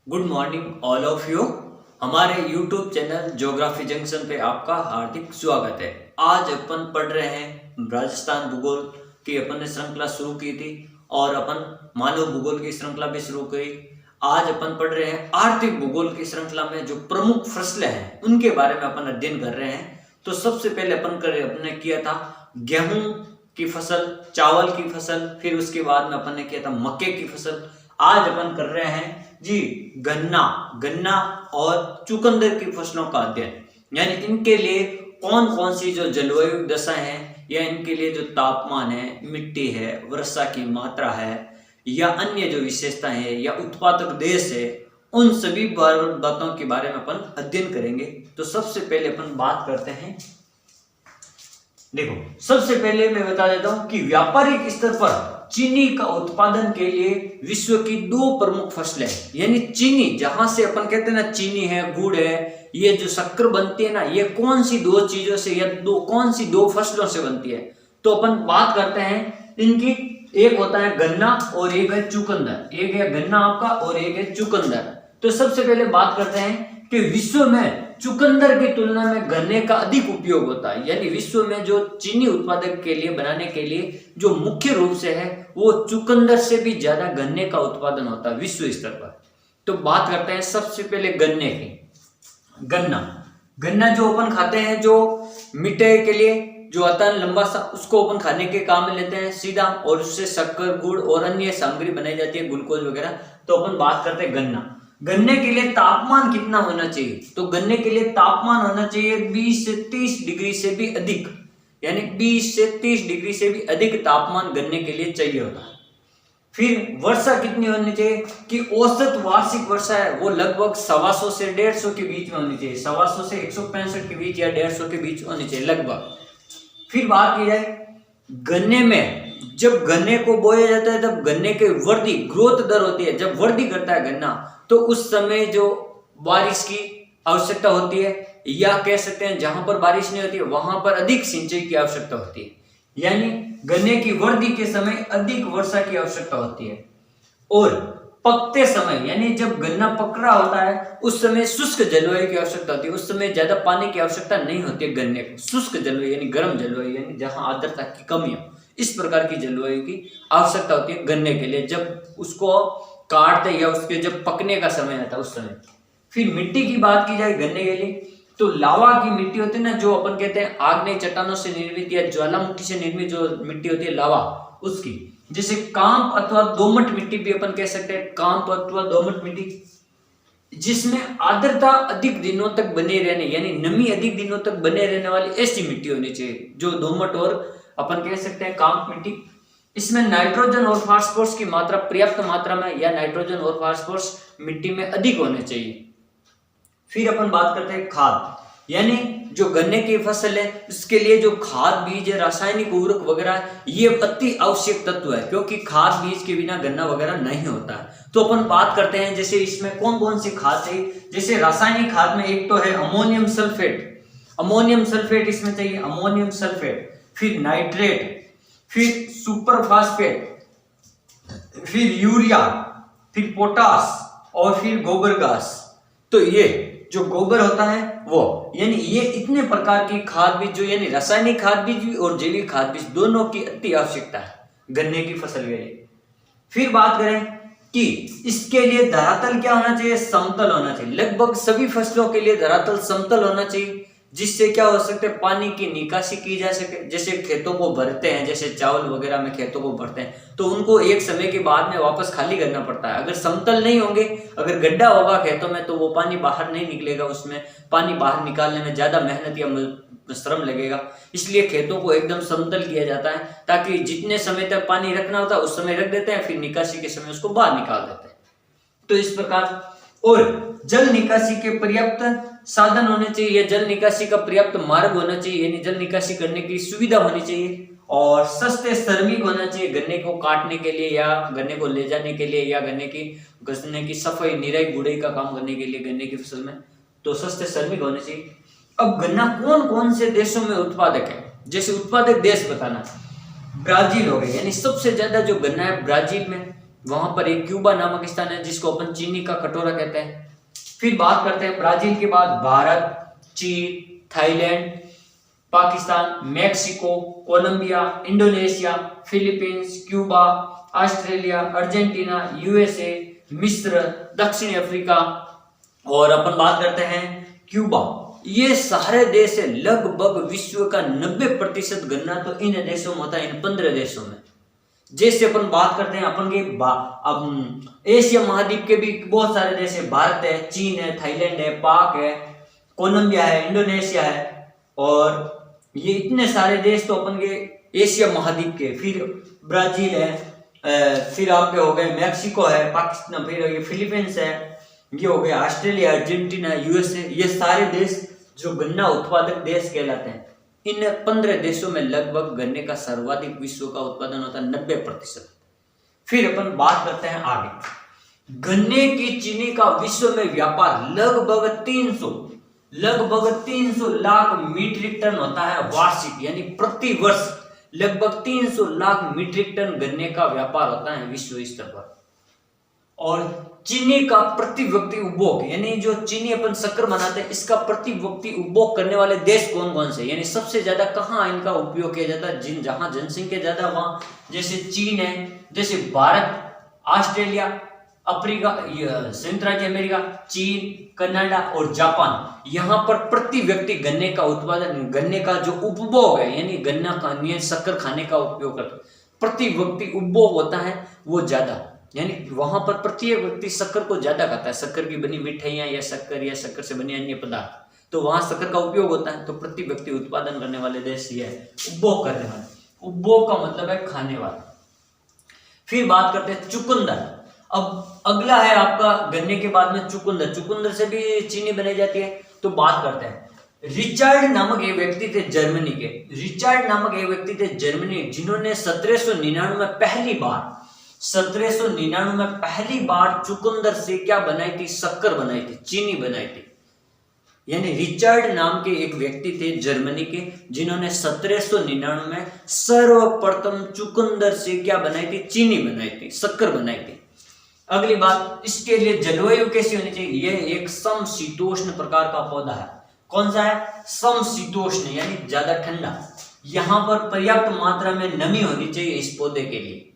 Good morning all of you. हमारे YouTube channel geography junction पे आपका हार्दिक स्वागत है। आज अपन पढ़ रहे हैं राजस्थान भूगोल की अपन ने श्रृंखला शुरू की थी और अपन मानव भूगोल की श्रृंखला भी शुरू करी। आज अपन पढ़ रहे हैं आर्थिक भूगोल की श्रृंखला में जो प्रमुख फसलें हैं उनके बारे में अपन अध्ययन कर रहे हैं। तो सबसे पहले अपने किया था गेहूं की फसल, चावल की फसल, फिर उसके बाद में अपन ने किया था मक्के की फसल। आज अपन कर रहे हैं जी गन्ना और चुकंदर की फसलों का अध्ययन, यानी इनके लिए कौन कौन सी जो जलवायु दशा है या इनके लिए जो तापमान है, मिट्टी है, वर्षा की मात्रा है या अन्य जो विशेषता है या उत्पादक देश है, उन सभी बातों के बारे में अपन अध्ययन करेंगे। तो सबसे पहले अपन बात करते हैं, देखो सबसे पहले मैं बता देता हूं कि व्यापारिक स्तर पर चीनी का उत्पादन के लिए विश्व की दो प्रमुख फसलें हैं, यानी चीनी जहां से अपन कहते हैं ना चीनी है, गुड़ है, ये जो शक्कर बनती है ना, ये कौन सी दो चीजों से या कौन सी दो फसलों से बनती है। तो अपन बात करते हैं इनकी, एक होता है गन्ना और एक है चुकंदर। एक है गन्ना आपका और एक है चुकंदर। तो सबसे पहले बात करते हैं कि विश्व में चुकंदर की तुलना में गन्ने का अधिक उपयोग होता है, यानी विश्व में जो चीनी उत्पादक के लिए बनाने के लिए जो मुख्य रूप से है वो चुकंदर से भी ज्यादा गन्ने का उत्पादन होता है विश्व स्तर पर। तो बात करते हैं सबसे पहले गन्ने की। गन्ना जो अपन खाते हैं, जो मिठाई के लिए जो आता है लंबा सा, उसको अपन खाने के काम में लेते हैं सीधा, और उससे शक्कर, गुड़ और अन्य सामग्री बनाई जाती है, ग्लूकोज वगैरह। तो अपन बात करते हैं गन्ने के लिए तापमान कितना होना चाहिए। तो गन्ने के लिए तापमान होना चाहिए 20 से 30 डिग्री से भी अधिक, यानी 20 से 30 डिग्री से भी अधिक तापमान गन्ने के लिए चाहिए होता है। फिर वर्षा कितनी होनी चाहिए कि औसत वार्षिक वर्षा है वो लगभग 125 से 150 के बीच में होनी चाहिए। 125 से 165 के बीच या 150 के बीच होनी चाहिए लगभग। फिर बात की जाए गन्ने में, जब गन्ने को बोया जाता है तब गन्ने के वृद्धि ग्रोथ दर होती है। जब वृद्धि करता है गन्ना तो उस समय जो बारिश की आवश्यकता होती है, या कह सकते हैं जहां पर बारिश नहीं होती है वहां पर अधिक सिंचाई की आवश्यकता होती है, यानी गन्ने की वृद्धि के समय अधिक वर्षा की आवश्यकता होती है। और पकते समय, यानी जब गन्ना पक रहा होता है उस समय शुष्क जलवायु की आवश्यकता होती है। उस समय ज्यादा पानी की आवश्यकता नहीं होती है गन्ने को। शुष्क जलवायु यानी गर्म जलवायु, यानी जहां आर्द्रता की कमी हो, इस प्रकार की जलवायु की आवश्यकता होती है गन्ने के लिए जब उसको काटते या उसके जब पकने का समय आता है उस समय। फिर मिट्टी की बात की जाए गन्ने के लिए, तो लावा की मिट्टी होती है ना, जो अपन कहते हैं आग्नेय चट्टानों से निर्मित या ज्वालामुखी से निर्मित जो मिट्टी होती है लावा, उसकी, जैसे कांप अथवा दोमट मिट्टी भी अपन कह सकते हैं, कांप अथवा दोमट मिट्टी, जिसमें आर्द्रता अधिक दिनों तक बने रहने, यानी नमी अधिक दिनों तक बने रहने वाली ऐसी मिट्टी होनी चाहिए, जो दोमट और अपन कह सकते हैं कांप मिट्टी। इसमें नाइट्रोजन और फास्फोरस की मात्रा पर्याप्त मात्रा में, या नाइट्रोजन और फास्फोरस मिट्टी में अधिक होने चाहिए। फिर अपन बात करते हैं खाद, यानी जो गन्ने की फसल है उसके लिए जो खाद, बीज, रासायनिक उर्वरक वगैरह ये अति आवश्यक तत्व है, क्योंकि खाद बीज के बिना गन्ना वगैरह नहीं होता है। तो अपन बात करते हैं जैसे इसमें कौन कौन सी खाद चाहिए। जैसे रासायनिक खाद में एक तो है अमोनियम सल्फेट इसमें चाहिए, अमोनियम सल्फेट, फिर नाइट्रेट, फिर सुपर फास्फेट, फिर यूरिया, फिर पोटास और फिर गोबर घास। तो ये जो गोबर होता है वो, यानी ये इतने प्रकार की खाद बीज जो, यानी रासायनिक खाद बीज भी और जैविक खाद बीज दोनों की अति आवश्यकता है गन्ने की फसल के लिए। फिर बात करें कि इसके लिए धरातल क्या होना चाहिए, समतल होना चाहिए। लगभग सभी फसलों के लिए धरातल समतल होना चाहिए, जिससे क्या हो सकते हैं पानी की निकासी की जा सके। जैसे खेतों को भरते हैं, जैसे चावल वगैरह में खेतों को भरते हैं तो उनको एक समय के बाद में वापस खाली करना पड़ता है। अगर समतल नहीं होंगे, अगर गड्ढा होगा खेतों में तो वो पानी बाहर नहीं निकलेगा, उसमें पानी बाहर निकालने में ज्यादा मेहनत या श्रम लगेगा। इसलिए खेतों को एकदम समतल किया जाता है, ताकि जितने समय तक पानी रखना होता है उस समय रख देते हैं, फिर निकासी के समय उसको बाहर निकाल देते हैं। तो इस प्रकार, और जल निकासी के पर्याप्त साधन होने चाहिए, या जल निकासी का पर्याप्त मार्ग होना चाहिए, यानी जल निकासी करने की सुविधा होनी चाहिए, और सस्ते श्रमिक होना चाहिए गन्ने को काटने के लिए या गन्ने को ले जाने के लिए, या गन्ने की सफाई, निराई, गुड़ाई का काम करने के लिए गन्ने की फसल में, तो सस्ते श्रमिक होने चाहिए। अब गन्ना कौन कौन से देशों में उत्पादक है, जैसे उत्पादक देश बताना, ब्राजील हो गए, यानी सबसे ज्यादा जो गन्ना है ब्राजील में, वहां पर एक क्यूबा नामक स्थान है जिसको अपन चीनी का कटोरा कहते हैं। फिर बात करते हैं ब्राजील के बाद भारत, चीन, Thailand, Pakistan, Mexico, Colombia, Indonesia, Philippines, Cuba, Australia, Argentina, USA, मिस्र, दक्षिण अफ्रीका और अपन बात करते हैं क्यूबा। ये सारे देश है, लगभग विश्व का 90% गन्ना तो इन देशों में होता है, इन 15 देशों में। जैसे अपन बात करते हैं अपन के अब एशिया महाद्वीप के भी बहुत सारे देश है, भारत है, चीन है, थाईलैंड है, पाक है, कोलंबिया है, इंडोनेशिया है और ये इतने सारे देश तो अपन के एशिया महाद्वीप के। फिर ब्राजील है, फिर आपके हो गए मैक्सिको है, पाकिस्तान, फिर ये फिलीपींस है, ये हो गया ऑस्ट्रेलिया, अर्जेंटीना, यूएसए। ये सारे देश जो गन्ना उत्पादक देश कहलाते हैं। इन 15 देशों में लगभग गन्ने का सर्वाधिक विश्व का उत्पादन होता है, 90%। फिर अपन बात करते हैं आगे, गन्ने की चीनी का विश्व में व्यापार लगभग 300 लाख मीट्रिक टन होता है वार्षिक, यानी प्रति वर्ष लगभग 300 लाख मीट्रिक टन गन्ने का व्यापार होता है विश्व स्तर पर। और चीनी का प्रति व्यक्ति उपभोग, यानी जो चीनी अपन शक्कर बनाते हैं, इसका प्रति व्यक्ति उपभोग करने वाले देश कौन कौन से, यानी सबसे ज्यादा कहाँ इनका उपयोग किया जाता है, जहां जनसंख्या ज्यादा वहां, जैसे चीन है, जैसे भारत, ऑस्ट्रेलिया, अफ्रीका, संयुक्त राज्य अमेरिका, चीन, कनाडा और जापान। यहाँ पर प्रति व्यक्ति गन्ने का उत्पादन, गन्ने का जो उपभोग है, यानी गन्ना का शक्कर खाने का उपयोग करते, प्रति व्यक्ति उपभोग होता है वो ज्यादा, यानी वहां पर प्रत्येक व्यक्ति शक्कर को ज्यादा खाता है। शक्कर की बनी मिठाइयां या शक्कर से बनी अन्य पदार्थ, तो वहां शक्कर का उपयोग होता है। तो प्रति व्यक्ति उत्पादन करने वाले देश ये है, उपभोग करने वाले। उपभोग का मतलब है खाने वाला। फिर बात करते हैं चुकंदर। अब अगला है आपका गन्ने के बाद में चुकंदर। चुकंदर से भी चीनी बनाई जाती है। तो बात करते हैं, रिचर्ड नामक एक व्यक्ति थे जर्मनी के, रिचर्ड नामक एक व्यक्ति थे जर्मनी, जिन्होंने 1799 में पहली बार चुकंदर से क्या बनाई थी, शक्कर बनाई थी, चीनी बनाई थी। यानी रिचर्ड नाम के एक व्यक्ति थे जर्मनी के, जिन्होंने 1799 में सर्वप्रथम चुकंदर से क्या बनाई थी, चीनी बनाई थी, शक्कर बनाई थी। अगली बात, इसके लिए जलवायु कैसी होनी चाहिए, यह एक समशीतोष्ण प्रकार का पौधा है। कौन सा है, समशीतोष्ण, यानी ज्यादा ठंडा। यहां पर पर्याप्त मात्रा में नमी होनी चाहिए इस पौधे के लिए।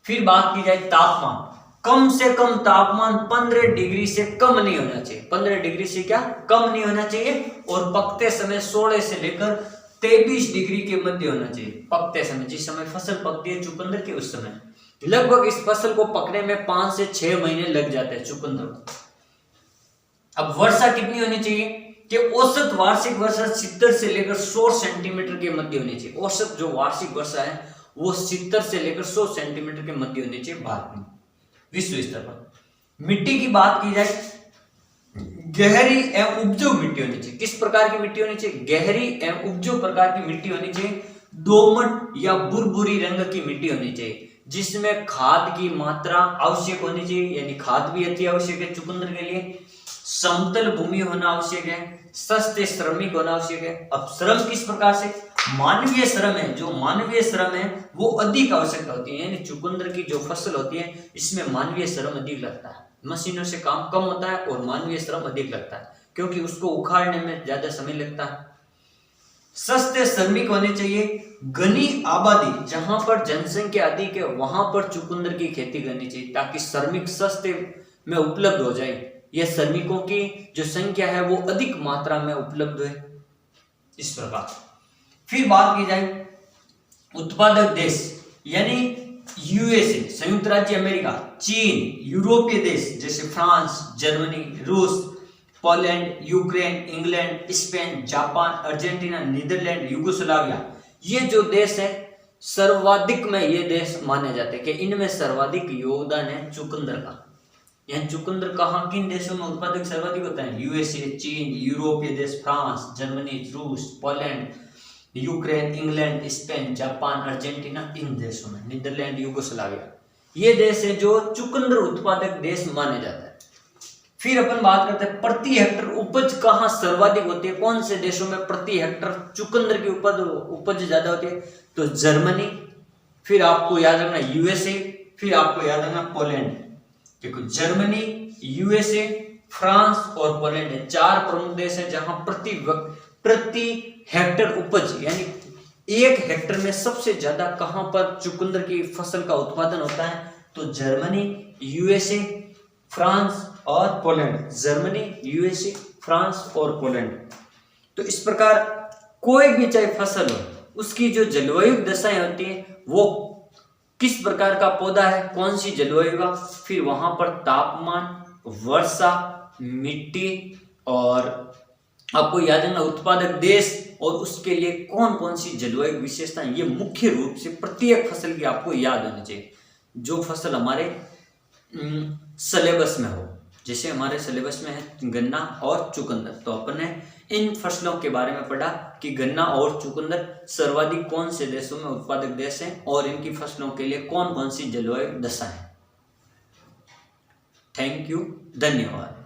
फिर बात की जाए तापमान, कम से कम तापमान 15 डिग्री से कम नहीं होना चाहिए, 15 डिग्री से क्या कम नहीं होना चाहिए। और पकते समय 16 से लेकर 23 डिग्री के मध्य होना चाहिए। पकते समय, जिस समय फसल पकती है चुकंदर की, उस समय लगभग इस फसल को पकने में 5 से 6 महीने लग जाते हैं चुकंदर को। अब वर्षा कितनी होनी चाहिए कि औसत वार्षिक वर्षा 70 से लेकर 100 सेंटीमीटर के मध्य होनी चाहिए। औसत जो वार्षिक वर्षा है वो 70 से लेकर 100 सेंटीमीटर के मध्य होनी चाहिए भारत में, विश्व स्तर पर। मिट्टी की बात की जाए, गहरी एवं उपजाऊ मिट्टी होनी चाहिए। किस प्रकार की मिट्टी होनी चाहिए, गहरी एवं उपजाऊ प्रकार की मिट्टी होनी चाहिए। दोमट या बुरबुरी रंग की मिट्टी होनी चाहिए, जिसमें खाद की मात्रा आवश्यक होनी चाहिए, यानी खाद भी अति आवश्यक है चुकंदर के लिए। समतल भूमि होना आवश्यक है, सस्ते श्रमिक होना आवश्यक है। अब श्रम किस प्रकार से, मानवीय श्रम है, जो मानवीय श्रम है वो अधिक आवश्यकता होती है। यानी चुकंदर की जो फसल होती है इसमें मानवीय श्रम अधिक लगता है, मशीनों से काम कम होता है और मानवीय श्रम अधिक लगता है, क्योंकि उसको उखाड़ने में ज्यादा समय लगता है। सस्ते श्रमिक होने चाहिए। घनी आबादी, जहां पर जनसंख्या अधिक है वहां पर चुकंदर की खेती करनी चाहिए, ताकि श्रमिक सस्ते में उपलब्ध हो जाए। यह श्रमिकों की जो संख्या है वो अधिक मात्रा में उपलब्ध है, इस प्रकार। फिर बात की जाए उत्पादक देश, यानी यूएसए, संयुक्त राज्य अमेरिका, चीन, यूरोपीय देश जैसे फ्रांस, जर्मनी, रूस, Poland, Ukraine, England, Spain, Japan, Argentina, Netherland, Yugoslavia. ये जो देश है सर्वाधिक में ये देश माने जाते हैं कि इनमें सर्वाधिक योगदान है चुकंदर का। यह चुकंदर कहाँ, किन देशों में उत्पादक सर्वाधिक होता है, यूएसए, चीन, यूरोपीय देश, फ्रांस, जर्मनी, रूस, Poland, Ukraine, England, Spain, Japan, Argentina, इन देशों में, नीदरलैंड, युगोस्लाविया। ये देश है जो चुकंदर उत्पादक देश माने जाता है। फिर अपन बात करते हैं प्रति हेक्टर उपज कहाँ सर्वाधिक होती है, कौन से देशों में प्रति हेक्टर चुकंदर की उपज ज्यादा होती है, तो जर्मनी, फिर आपको याद रखना यूएसए, फिर आपको याद है ना पोलैंड। देखो जर्मनी, यूएसए, फ्रांस और पोलैंड है 4 प्रमुख देश हैं जहां प्रति हेक्टर उपज यानी 1 हेक्टर में सबसे ज्यादा कहां पर चुकंदर की फसल का उत्पादन होता है, तो जर्मनी, यूएसए, फ्रांस और पोलैंड। जर्मनी, यूएसए, फ्रांस और पोलैंड। तो इस प्रकार कोई भी चाहे फसल हो, उसकी जो जलवायु दशाएं होती हैं वो किस प्रकार का पौधा है, कौन सी जलवायु का, फिर वहां पर तापमान, वर्षा, मिट्टी और आपको याद है ना उत्पादक देश और उसके लिए कौन कौन सी जलवायु विशेषताएं, ये मुख्य रूप से प्रत्येक फसल की आपको याद होनी चाहिए। जो फसल हमारे सिलेबस में हो, जैसे हमारे सिलेबस में है गन्ना और चुकंदर, तो अपन ने इन फसलों के बारे में पढ़ा कि गन्ना और चुकंदर सर्वाधिक कौन से देशों में उत्पादक देश हैं और इनकी फसलों के लिए कौन कौन सी जलवायु दशा है। थैंक यू, धन्यवाद।